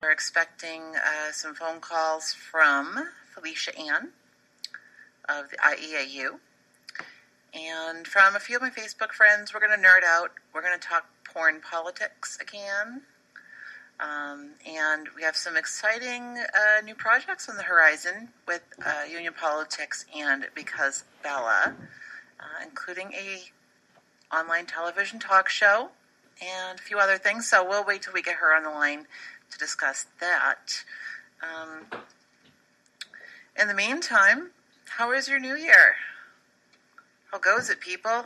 We're expecting some phone calls from Felicia Ann of the IEAU. And from a few of my Facebook friends, we're going to nerd out. We're going to talk porn politics again. And we have some exciting new projects on the horizon with union politics and Because Bella, including a online television talk show and a few other things. So we'll wait till we get her on the line to discuss that. In the meantime, how is your new year? How goes it, people?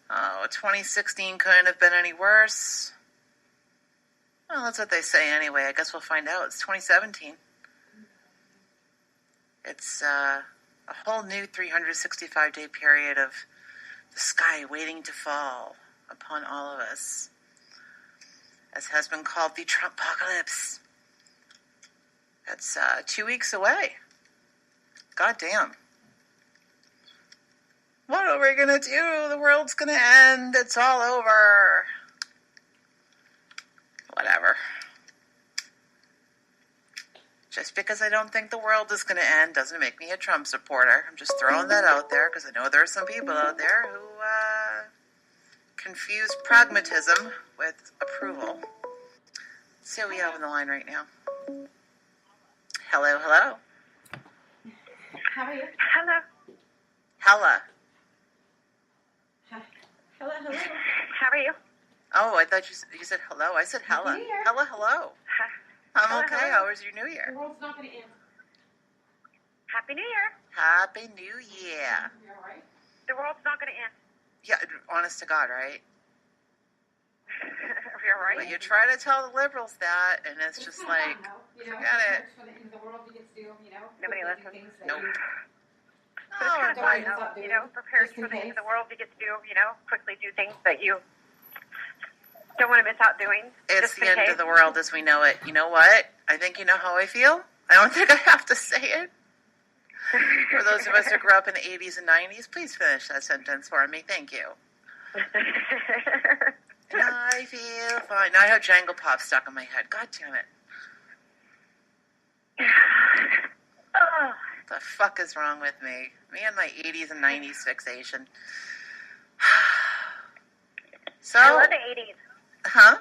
Oh, 2016 couldn't have been any worse. Well, that's what they say anyway. I guess we'll find out. It's 2017. It's a whole new 365-day period of the sky waiting to fall upon all of us, as has been called the Trump-pocalypse. That's 2 weeks away. God damn. What are we going to do? The world's going to end. It's all over. Whatever. Just because I don't think the world is going to end doesn't make me a Trump supporter. I'm just throwing that out there because I know there are some people out there who confuse pragmatism with approval. Let's see what we have on the line right now. Hello, hello. How are you? Hello. Hella. Hello, hello. How are you? Oh, I thought you said hello. I said hella. Happy New Year. Hella, hello. I'm Hello, okay. hello. How was your New The Year? world's not going to end. Happy New Year. Happy New Year. You all right? The world's not going to end. Yeah, honest to God, right? You're right. But you try to tell the liberals that, and it's just kinda like, fun, though, you know, forget it. For the end of the world, you get to do, you know, Nobody quickly do listens. things that Nope. you- But it's kind of don't fun, end though. up You doing, know, prepared just in for the end of case. the world. You get to do, you know, quickly do things that you don't want to miss out doing. It's just the in end case. of the world as we know it. You know what? I think you know how I feel. I don't think I have to say it. For those of us who grew up in the 80s and 90s, please finish that sentence for me. Thank you. And I feel fine. Now I have Jangle Pop stuck in my head. God damn it. Oh, What the fuck is wrong with me? Me and my 80s and 90s fixation. So, I love the 80s. huh?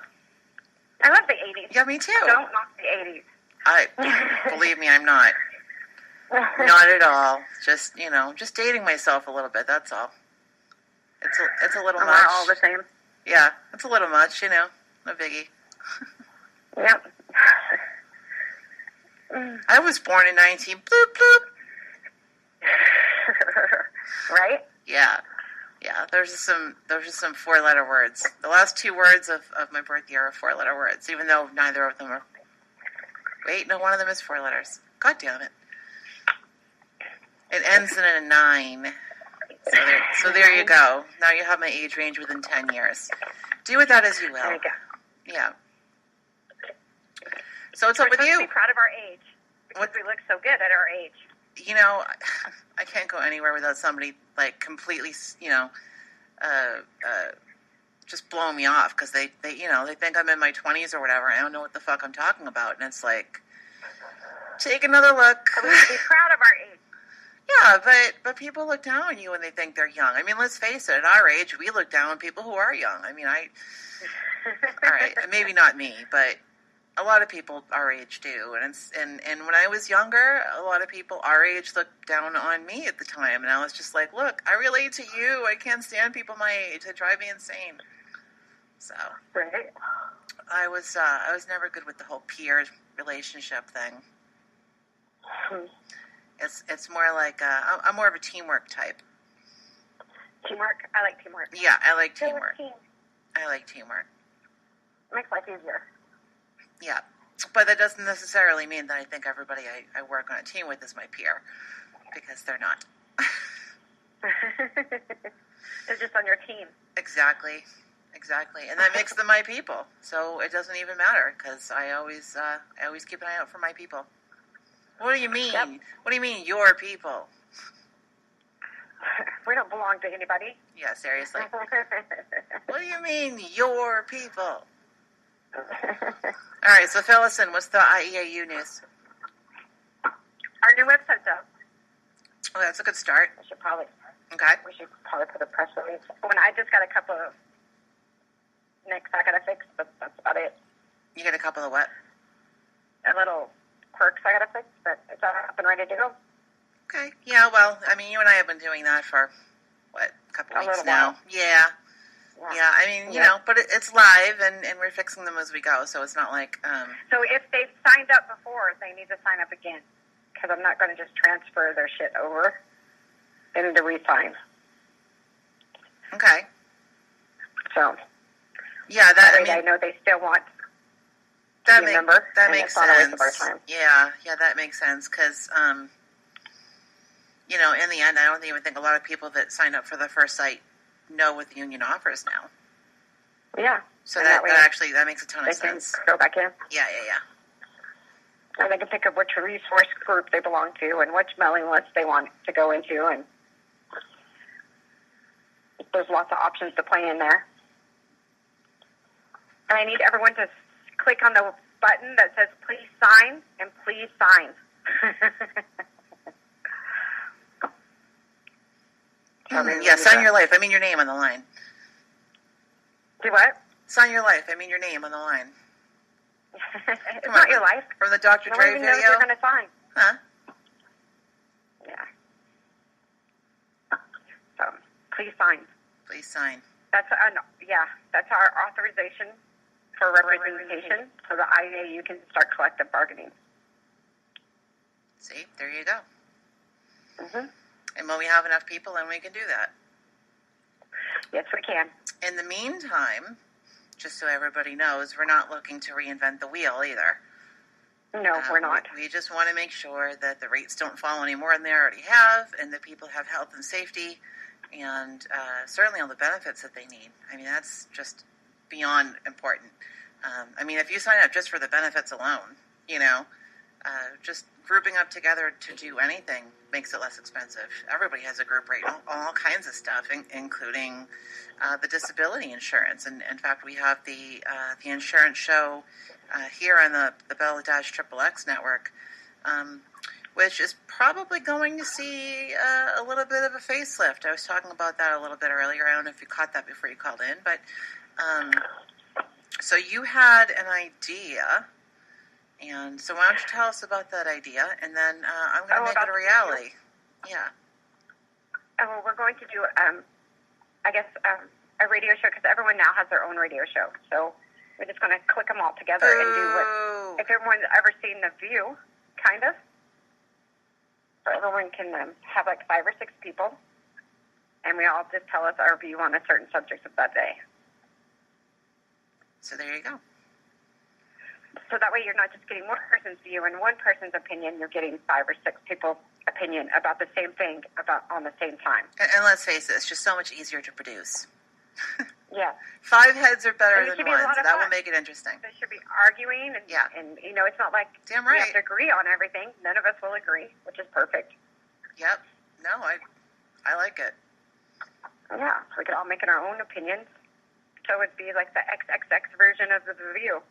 I love the 80s. Yeah, me too. Don't knock the 80s. Believe me, I'm not. Not at all. Just, just dating myself a little bit, that's all. It's a little We're much. all the same. Yeah, it's a little much, no biggie. Yep. I was born in 19 bloop bloop. Right? Yeah. There's just some 4-letter words. The last 2 words of my birth year are 4-letter words, even though neither of them are. Wait, no, one of them is 4 letters. God damn it. It ends in a 9. So there you go. Now you have my age range within 10 years. Do with that as you will. There you go. Yeah. So what's up We're with supposed you? to be proud of our age because we look so good at our age. I can't go anywhere without somebody completely, just blowing me off because they think I'm in my 20s or whatever. I don't know what the fuck I'm talking about, and it's like, take another look. So we should be proud of our age. Yeah, but people look down on you when they think they're young. I mean, let's face it. At our age, we look down on people who are young. I mean, all right, maybe not me, but a lot of people our age do. And when I was younger, a lot of people our age looked down on me at the time, and I was just like, look, I relate to you. I can't stand people my age. They drive me insane. So Right. I was never good with the whole peer relationship thing. It's more like I'm more of a teamwork type. Teamwork. I like teamwork. Yeah, I like Team. teamwork. I like teamwork. Makes life easier. Yeah, but that doesn't necessarily mean that I think everybody I work on a team with is my peer, because they're not. They're just on your team. Exactly, and that makes them my people. So it doesn't even matter because I always keep an eye out for my people. What do you mean? Yep. What do you mean, your people? We don't belong to anybody. Yeah, seriously. What do you mean, your people? All right, so fill us in. What's the IEAU news? Our new website's up. Oh, that's a good start. We should probably Okay. put a press release. When I just got a couple of nicks I gotta fix, but that's about it. You get a couple of what? A little quirks I gotta fix, but it's all up and ready to go. Okay. Yeah, well, I mean, you and I have been doing that for, what, a couple A weeks little now? while. Yeah. Yeah, I mean, you know, but it's live, and we're fixing them as we go, so it's not like... So if they've signed up before, they need to sign up again, because I'm not going to just transfer their shit over. They need to re-sign. Okay. So... Yeah, I know they still want that to be a member. That makes sense. sense. Not a waste of our time. Yeah, that makes sense, because, you know, in the end, I don't even think a lot of people that signed up for the first site know what the union offers now. Yeah. So that makes a ton of sense. They can go back in. Yeah. And they can pick up which resource group they belong to and which mailing list they want to go into. And there's lots of options to play in there. And I need everyone to click on the button that says please sign and please sign. Yeah, sign your life. I mean your name on the line. Do what? Sign your life. I mean your name on the line. It's not your life. From the Dr. Dre video? Knows you're going to sign. Huh? Yeah. So, please sign. Please sign. That's our authorization for representation, so the IAU can start collective bargaining. See, there you go. Mm-hmm. And when we have enough people, then we can do that. Yes, we can. In the meantime, just so everybody knows, we're not looking to reinvent the wheel either. No, we're not. We just want to make sure that the rates don't fall any more than they already have, and that people have health and safety, and certainly all the benefits that they need. I mean, that's just beyond important. I mean, if you sign up just for the benefits alone, you know, just grouping up together to do anything makes it less expensive. Everybody has a group rate, all kinds of stuff, including the disability insurance. And in fact, we have the insurance show here on the Bell-Dash Triple X network, which is probably going to see a little bit of a facelift. I was talking about that a little bit earlier. I don't know if you caught that before you called in, but so you had an idea, and so why don't you tell us about that idea, and then I'm going to make it a reality. Yeah. Oh, we're going to do, a radio show, because everyone now has their own radio show. So we're just going to click them all together and do what, if everyone's ever seen The View, kind of. So everyone can have like 5 or 6 people, and we all just tell us our view on a certain subject of that day. So there you go. So that way you're not just getting one person's view and one person's opinion, you're getting 5 or 6 people's opinion about the same thing on the same time. And let's face it, it's just so much easier to produce. Yeah. 5 heads are better than be one, so that fun. will make it interesting. They should be arguing, and you know, it's not like damn we right. have to agree on everything. None of us will agree, which is perfect. Yep. No, I like it. Yeah, so we could all make it our own opinions. So it'd be like the XXX version of The View.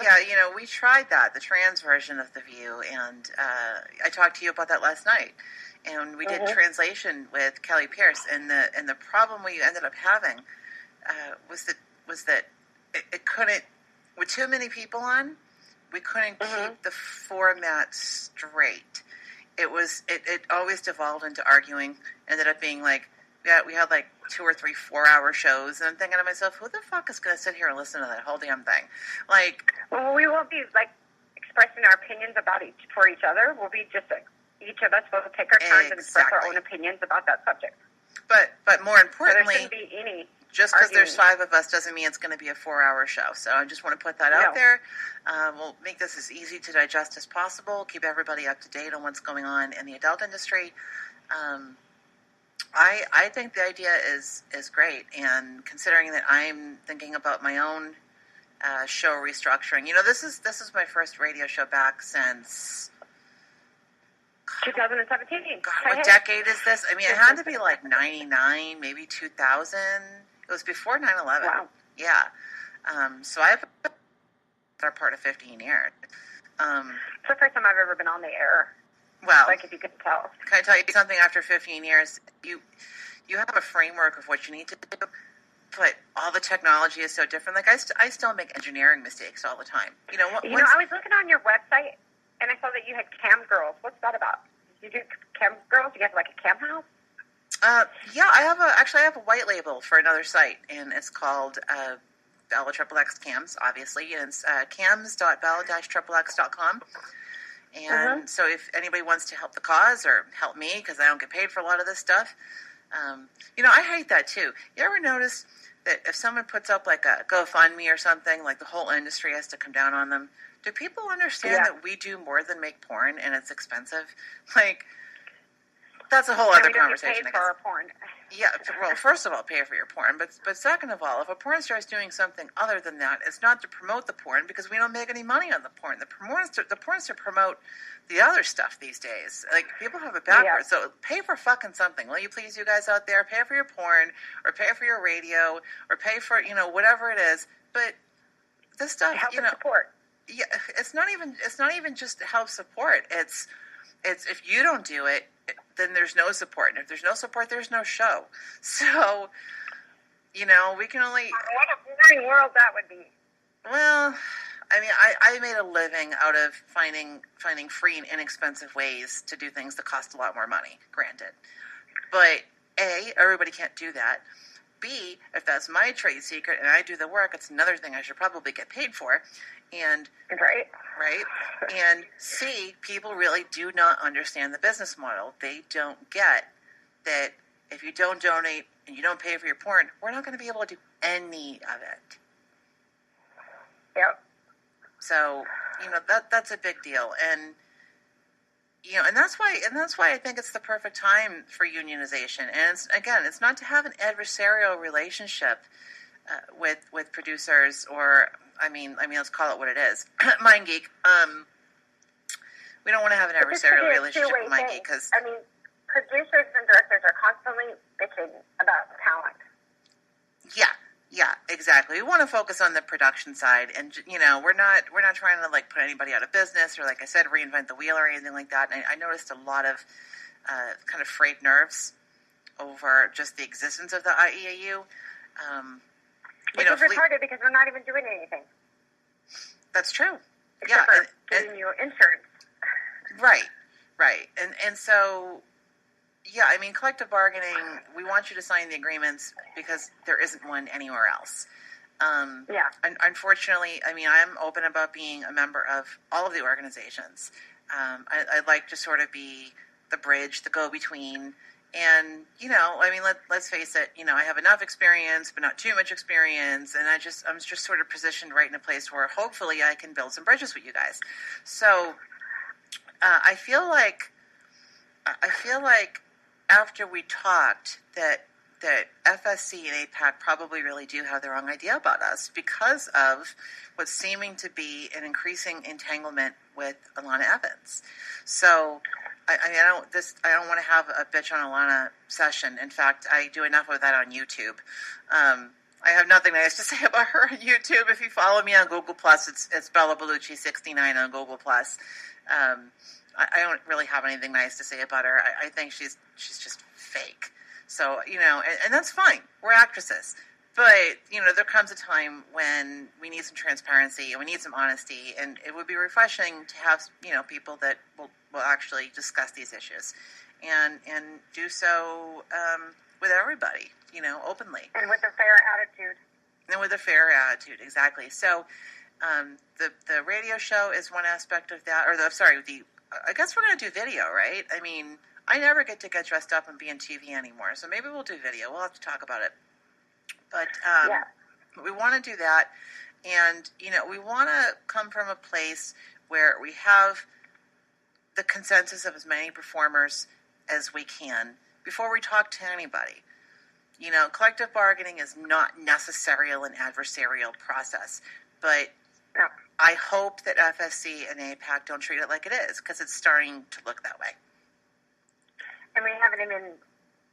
Yeah, you know, we tried that, the trans version of The View, and I talked to you about that last night. And we did translation with Kelly Pierce, and the problem we ended up having was that it couldn't, with too many people on, we couldn't keep the format straight. It always devolved into arguing. Ended up being like, we had like 2 or 3 4-hour shows, and I'm thinking to myself, who the fuck is going to sit here and listen to that whole damn thing? Like, well, we won't be like expressing our opinions about for each other. We'll be just each of us will take our turns and express our own opinions about that subject. But more importantly, so there shouldn't be any just because there's 5 of us doesn't mean it's going to be a 4-hour show. So I just want to put that out there. We'll make this as easy to digest as possible. Keep everybody up to date on what's going on in the adult industry. I think the idea is great, and considering that I'm thinking about my own show restructuring, you know, this is my first radio show back since 2017. God, what decade is this? I mean, it had to be like 99, maybe 2000. It was before 9/11. Wow. Yeah. So I've better part of 15 years. It's the first time I've ever been on the air. Well, like if you could tell. Can I tell you something? After 15 years, you have a framework of what you need to do, but all the technology is so different. Like I still make engineering mistakes all the time. You know, I was looking on your website and I saw that you had Cam Girls. What's that about? You do Cam Girls? You have like a cam house? Yeah, I have a white label for another site, and it's called Bella XXX Cams, obviously, and it's cams.bella-xxx.com. And so if anybody wants to help the cause or help me, because I don't get paid for a lot of this stuff, I hate that too. You ever notice that if someone puts up like a GoFundMe or something, like the whole industry has to come down on them? Do people understand that we do more than make porn and it's expensive? Like, that's a whole other conversation. Get paid for our porn. Yeah, well, first of all, pay for your porn, but second of all, if a porn star is doing something other than that, it's not to promote the porn because we don't make any money on the porn. The porn's to promote the other stuff these days. Like, people have it backwards. Yeah. So pay for fucking something. Will you please, you guys out there, pay for your porn or pay for your radio or pay for whatever it is. But this stuff, help support. Yeah, it's not even just to help support. It's if you don't do it, then there's no support. And if there's no support, there's no show. So, we can only... What a boring world that would be. Well, I mean, I made a living out of finding free and inexpensive ways to do things that cost a lot more money, granted. But, A, everybody can't do that. B, if that's my trade secret and I do the work, it's another thing I should probably get paid for. And right. And C, people really do not understand the business model. They don't get that if you don't donate and you don't pay for your porn, we're not going to be able to do any of it. Yep. So, that's a big deal. And and that's why I think it's the perfect time for unionization. And it's not to have an adversarial relationship with producers, or I mean, let's call it what it is. Mind Geek. We don't want to have an adversarial relationship with Mind Geek because producers and directors are constantly bitching about talent. Yeah, exactly. We want to focus on the production side, and we're not trying to like put anybody out of business or, like I said, reinvent the wheel or anything like that. And I noticed a lot of kind of frayed nerves over just the existence of the IEAU. Which is retarded because we're not even doing anything. That's true. Except for giving you insurance. Right. And so, yeah, I mean, collective bargaining, we want you to sign the agreements because there isn't one anywhere else. Unfortunately, I mean, I'm open about being a member of all of the organizations. I'd like to sort of be the bridge, the go-between. And, let's face it, I have enough experience, but not too much experience. And I'm just sort of positioned right in a place where hopefully I can build some bridges with you guys. So I feel like after we talked that FSC and APAC probably really do have the wrong idea about us because of what's seeming to be an increasing entanglement with Alana Evans. So I don't want to have a bitch on Alana session. In fact, I do enough of that on YouTube. I have nothing nice to say about her on YouTube. If you follow me on Google Plus, it's Bella Bellucci 69 on Google Plus. I don't really have anything nice to say about her. I think she's just fake. So, and that's fine. We're actresses. But, there comes a time when we need some transparency and we need some honesty, and it would be refreshing to have, people that will actually discuss these issues and do so with everybody, openly. And with a fair attitude. Exactly. So the radio show is one aspect of that, I guess we're going to do video, right? I mean, I never get dressed up and be on TV anymore, so maybe we'll do video. We'll have to talk about it. But we want to do that, and, we want to come from a place where we have the consensus of as many performers as we can before we talk to anybody. Collective bargaining is not necessarily an adversarial process, but I hope that FSC and APAC don't treat it like it is, because it's starting to look that way. And we haven't even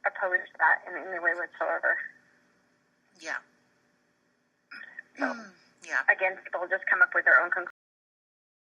opposed that in any way whatsoever. Yeah. Yeah. Again, people just come up with their own conclusions.